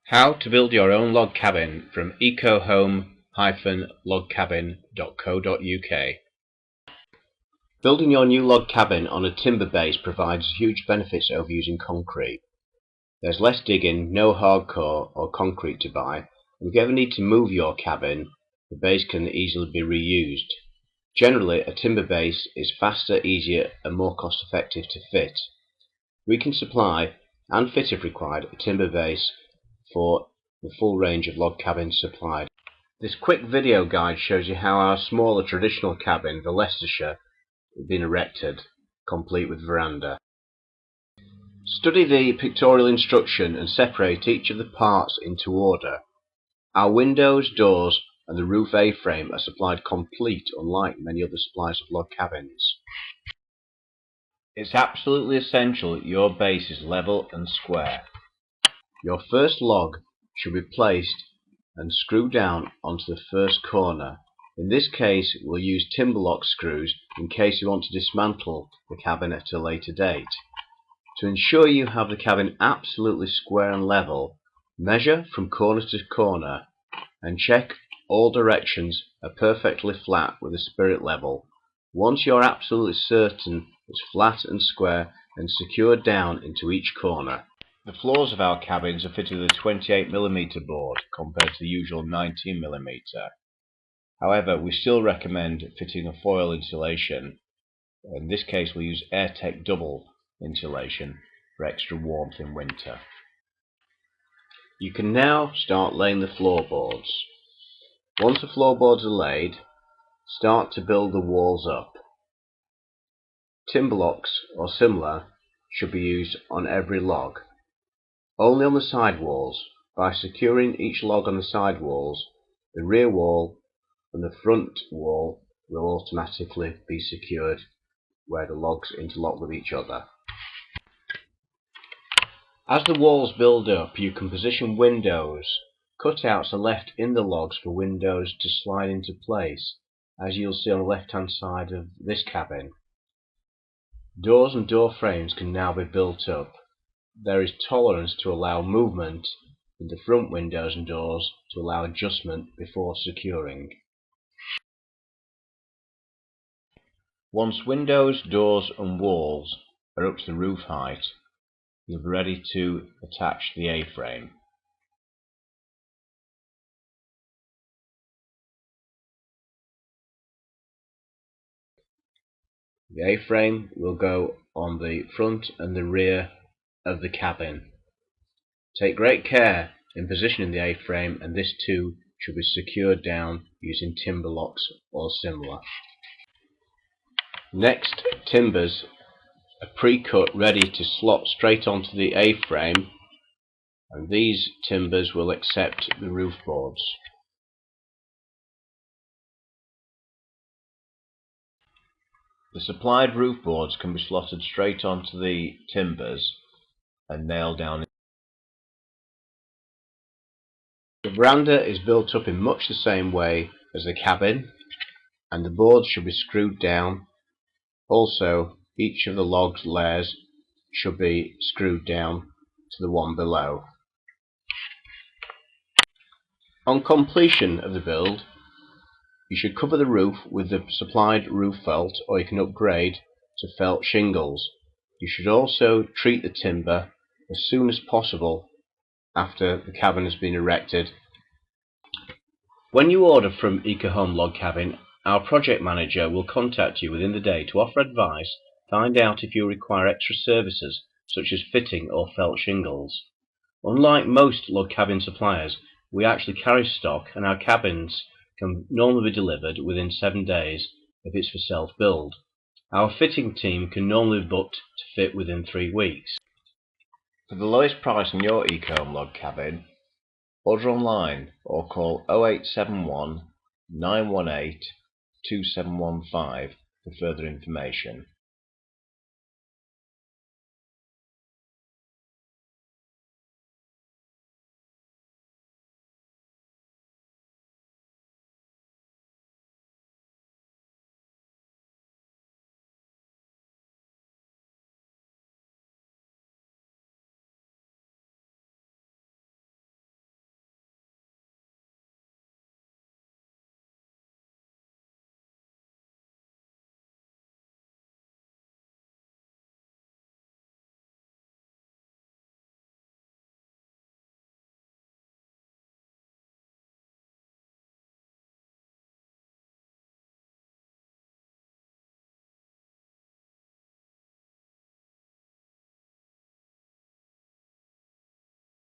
How to build your own log cabin from ecohome-logcabin.co.uk. Building your new log cabin on a timber base provides huge benefits over using concrete. There's less digging, no hardcore or concrete to buy, and if you ever need to move your cabin, the base can easily be reused. Generally, a timber base is faster, easier and more cost effective to fit. We can supply, and fit if required, a timber base for the full range of log cabins supplied. This quick video guide shows you how our smaller traditional cabin, the Leicestershire, has been erected, complete with veranda. Study the pictorial instruction and separate each of the parts into order. Our windows, doors and the roof A-frame are supplied complete, unlike many other suppliers of log cabins. It's absolutely essential that your base is level and square. Your first log should be placed and screwed down onto the first corner. In this case, we'll use timber lock screws in case you want to dismantle the cabin at a later date. To ensure you have the cabin absolutely square and level, measure from corner to corner and check all directions are perfectly flat with a spirit level. Once you're absolutely certain it's flat and square, and secure down into each corner. The floors of our cabins are fitted with a 28mm board compared to the usual 19mm. However, we still recommend fitting a foil insulation. In this case we'll use Airtech double insulation for extra warmth in winter. You can now start laying the floorboards. Once the floorboards are laid, start to build the walls up. Timber locks or similar should be used on every log. Only on the side walls. By securing each log on the side walls, the rear wall and the front wall will automatically be secured where the logs interlock with each other. As the walls build up, you can position windows. Cutouts are left in the logs for windows to slide into place, as you'll see on the left hand side of this cabin. Doors and door frames can now be built up. There is tolerance to allow movement in the front windows and doors to allow adjustment before securing. Once windows, doors and walls are up to the roof height, you'll be ready to attach the A-frame. The A-frame will go on the front and the rear of the cabin. Take great care in positioning the A-frame, and this too should be secured down using timber locks or similar. Next, timbers are pre-cut ready to slot straight onto the A-frame, and these timbers will accept the roof boards. The supplied roof boards can be slotted straight onto the timbers and nailed down. The veranda is built up in much the same way as the cabin, and the boards should be screwed down. Also, each of the log layers should be screwed down to the one below. On completion of the build, you should cover the roof with the supplied roof felt, or you can upgrade to felt shingles. You should also treat the timber as soon as possible after the cabin has been erected. When you order from EcoHome Log Cabin, our project manager will contact you within the day to offer advice, find out if you require extra services such as fitting or felt shingles. Unlike most log cabin suppliers, we actually carry stock, and our cabins can normally be delivered within 7 days if it's for self-build. Our fitting team can normally be booked to fit within 3 weeks. For the lowest price on your EcoHome Log Cabin, order online or call 0871 918 2715 for further information.